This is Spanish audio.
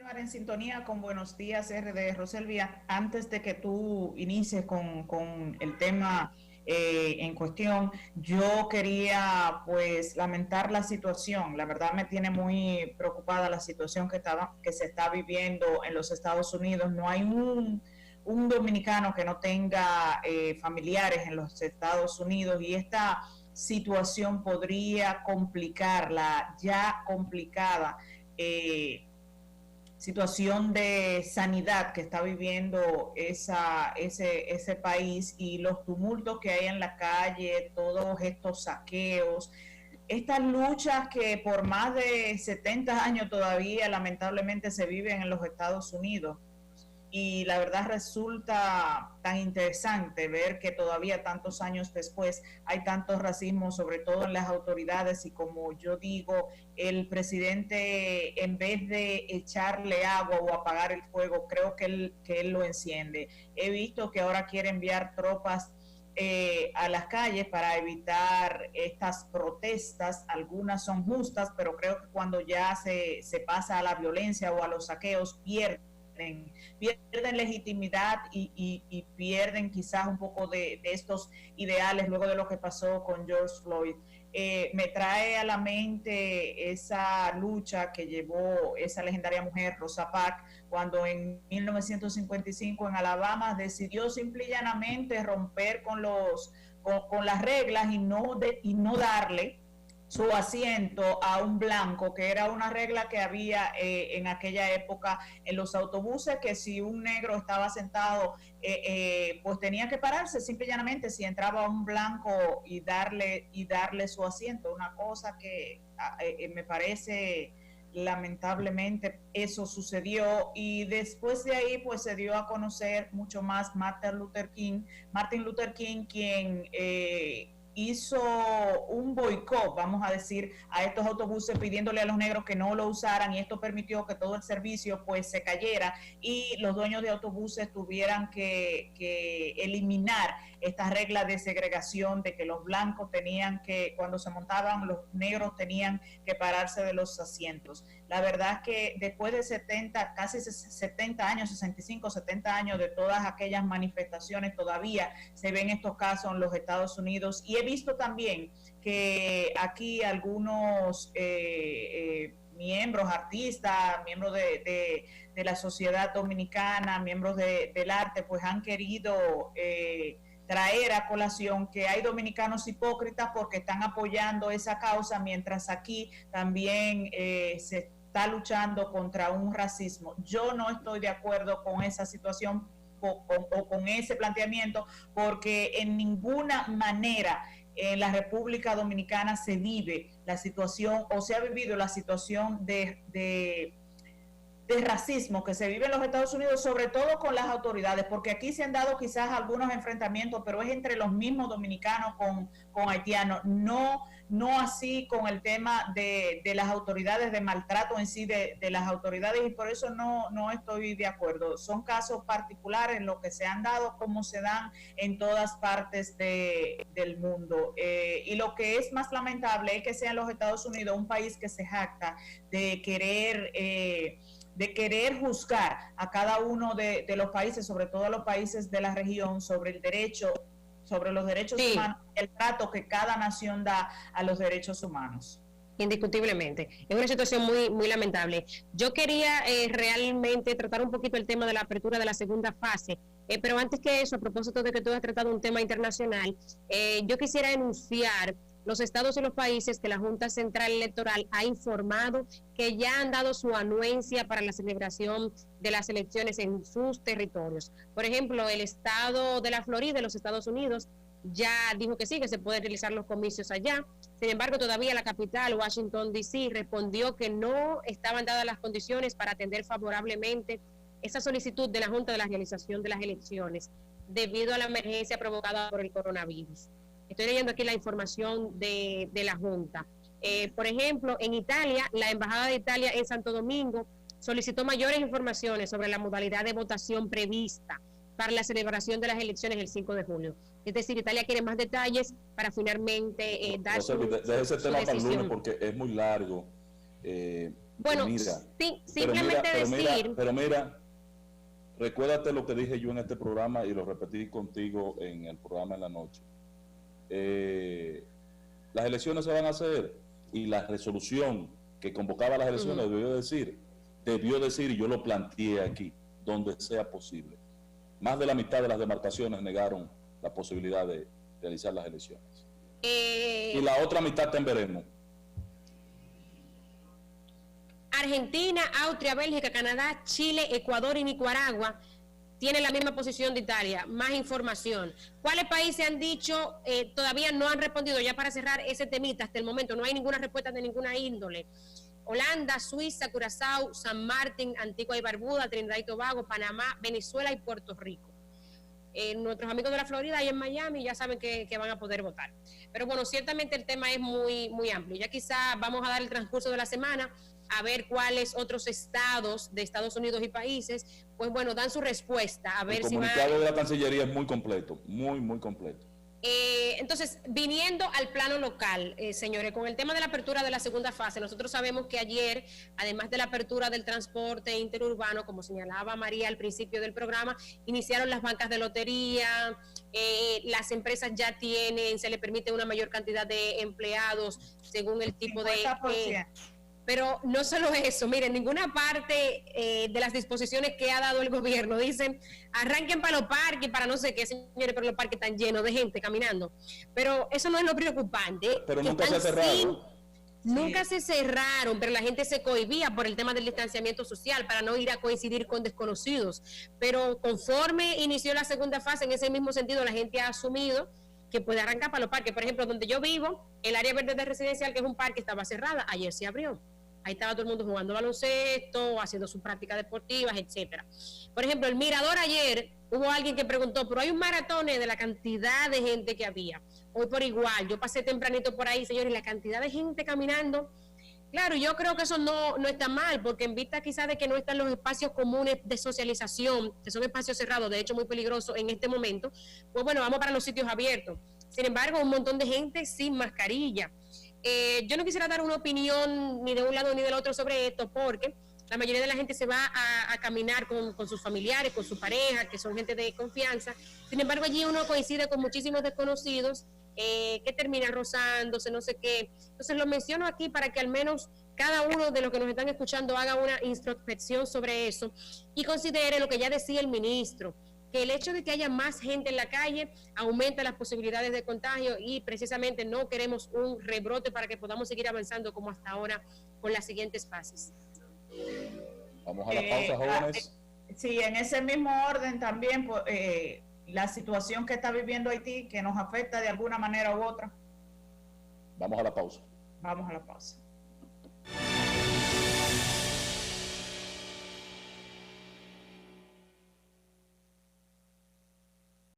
continuar en sintonía con Buenos Días RD. Roselvia, antes de que tú inicies con el tema en cuestión, yo quería pues lamentar la situación. La verdad me tiene muy preocupada la situación que se está viviendo en los Estados Unidos. No hay un dominicano que no tenga familiares en los Estados Unidos, y esta situación podría complicar la ya complicada situación de sanidad que está viviendo ese país, y los tumultos que hay en la calle, todos estos saqueos, estas luchas que por más de 70 años todavía lamentablemente se viven en los Estados Unidos. Y la verdad resulta tan interesante ver que todavía tantos años después hay tanto racismo, sobre todo en las autoridades, y como yo digo, el presidente, en vez de echarle agua o apagar el fuego, creo que él lo enciende. He visto que ahora quiere enviar tropas a las calles para evitar estas protestas. Algunas son justas, pero creo que cuando ya se pasa a la violencia o a los saqueos, pierden legitimidad y pierden quizás un poco de estos ideales luego de lo que pasó con George Floyd. Me trae a la mente esa lucha que llevó esa legendaria mujer, Rosa Parks, cuando en 1955 en Alabama decidió simple y llanamente romper con las reglas y no darle su asiento a un blanco, que era una regla que había en aquella época en los autobuses, que si un negro estaba sentado, pues tenía que pararse simple y llanamente si entraba un blanco y darle su asiento. Una cosa que me parece, lamentablemente eso sucedió, y después de ahí pues se dio a conocer mucho más Martin Luther King, quien hizo un boicot, vamos a decir, a estos autobuses, pidiéndole a los negros que no lo usaran, y esto permitió que todo el servicio pues se cayera y los dueños de autobuses tuvieran que eliminar estas reglas de segregación, de que los blancos tenían que, cuando se montaban, los negros tenían que pararse de los asientos. La verdad es que después de 70, casi 70 años, 65, 70 años de todas aquellas manifestaciones, todavía se ven estos casos en los Estados Unidos. Y he visto también que aquí algunos miembros, artistas, miembros de la sociedad dominicana, miembros del arte, pues han querido traer a colación que hay dominicanos hipócritas porque están apoyando esa causa, mientras aquí también se está luchando contra un racismo. Yo no estoy de acuerdo con esa situación o con ese planteamiento, porque en ninguna manera en la República Dominicana se vive la situación, o se ha vivido la situación de racismo que se vive en los Estados Unidos, sobre todo con las autoridades, porque aquí se han dado quizás algunos enfrentamientos, pero es entre los mismos dominicanos con haitianos, no así con el tema de las autoridades, de maltrato en sí de las autoridades, y por eso no estoy de acuerdo. Son casos particulares los que se han dado, como se dan en todas partes del mundo. Y lo que es más lamentable es que sea en los Estados Unidos un país que se jacta de querer juzgar a cada uno de los países, sobre todo los países de la región, sobre los derechos Sí, humanos, el trato que cada nación da a los derechos humanos. indiscutiblemente. Es una situación muy, muy lamentable. Yo quería realmente tratar un poquito el tema de la apertura de la segunda fase, pero antes que eso, a propósito de que tú has tratado un tema internacional, yo quisiera enunciar los estados y los países que la Junta Central Electoral ha informado que ya han dado su anuencia para la celebración de las elecciones en sus territorios. Por ejemplo, el estado de la Florida, de los Estados Unidos, ya dijo que sí, que se pueden realizar los comicios allá. Sin embargo, todavía la capital, Washington, D.C., respondió que no estaban dadas las condiciones para atender favorablemente esa solicitud de la Junta de la realización de las elecciones debido a la emergencia provocada por el coronavirus. Estoy leyendo aquí la información de la Junta. Por ejemplo, en Italia, la Embajada de Italia en Santo Domingo solicitó mayores informaciones sobre la modalidad de votación prevista para la celebración de las elecciones el 5 de julio. Es decir, Italia quiere más detalles para finalmente dar no sé, su de ese tema para el lunes decisión. porque es muy largo. Bueno, mira, sí, simplemente decir... Pero mira, recuérdate lo que dije yo en este programa y lo repetí contigo en el programa en la noche. Las elecciones se van a hacer y la resolución que convocaba las elecciones debió decir, y yo lo planteé aquí, donde sea posible. Más de la mitad de las demarcaciones negaron la posibilidad de realizar las elecciones. Y la otra mitad está en veremos. Argentina, Austria, Bélgica, Canadá, Chile, Ecuador y Nicaragua tienen la misma posición de Italia. Más información. ¿Cuáles países han dicho, todavía no han respondido? Ya para cerrar ese temita, hasta el momento no hay ninguna respuesta de ninguna índole. Holanda, Suiza, Curazao, San Martín, Antigua y Barbuda, Trinidad y Tobago, Panamá, Venezuela y Puerto Rico. Nuestros amigos de la Florida y en Miami ya saben que van a poder votar. Pero bueno, ciertamente el tema es muy, muy amplio. Ya quizá vamos a dar el transcurso de la semana a ver cuáles otros estados de Estados Unidos y países, pues bueno, dan su respuesta. A ver el comunicado de la Cancillería es muy completo, muy, muy completo. Entonces, viniendo al plano local, señores, con el tema de la apertura de la segunda fase, nosotros sabemos que ayer, además de la apertura del transporte interurbano, como señalaba María al principio del programa, iniciaron las bancas de lotería, las empresas ya tienen, se le permite una mayor cantidad de empleados según el tipo 50%. Pero no solo eso, miren, ninguna parte de las disposiciones que ha dado el gobierno dicen arranquen para los parques, para no sé qué, señores, pero los parques están llenos de gente caminando. Pero eso no es lo preocupante. Pero nunca se cerraron. Nunca se cerraron, pero la gente se cohibía por el tema del distanciamiento social para no ir a coincidir con desconocidos. Pero conforme inició la segunda fase, en ese mismo sentido, la gente ha asumido que puede arrancar para los parques. Por ejemplo, donde yo vivo, el área verde de residencial, que es un parque, estaba cerrada, ayer se abrió. Ahí estaba todo el mundo jugando baloncesto, haciendo sus prácticas deportivas, etcétera. Por ejemplo, el Mirador ayer, hubo alguien que preguntó, pero hay un maratón de la cantidad de gente que había. Hoy por igual, yo pasé tempranito por ahí, señores, y la cantidad de gente caminando. Claro, yo creo que eso no está mal, porque en vista quizás de que no están los espacios comunes de socialización, que son espacios cerrados, de hecho muy peligrosos en este momento, pues bueno, vamos para los sitios abiertos. Sin embargo, un montón de gente sin mascarilla. Yo no quisiera dar una opinión ni de un lado ni del otro sobre esto, porque la mayoría de la gente se va a caminar con sus familiares, con su pareja, que son gente de confianza. Sin embargo, allí uno coincide con muchísimos desconocidos que terminan rozándose, no sé qué. Entonces lo menciono aquí para que al menos cada uno de los que nos están escuchando haga una introspección sobre eso y considere lo que ya decía el ministro, que el hecho de que haya más gente en la calle aumenta las posibilidades de contagio y precisamente no queremos un rebrote para que podamos seguir avanzando como hasta ahora con las siguientes fases. Vamos a la pausa, jóvenes. Sí, en ese mismo orden también, pues, la situación que está viviendo Haití, que nos afecta de alguna manera u otra. Vamos a la pausa. Vamos a la pausa.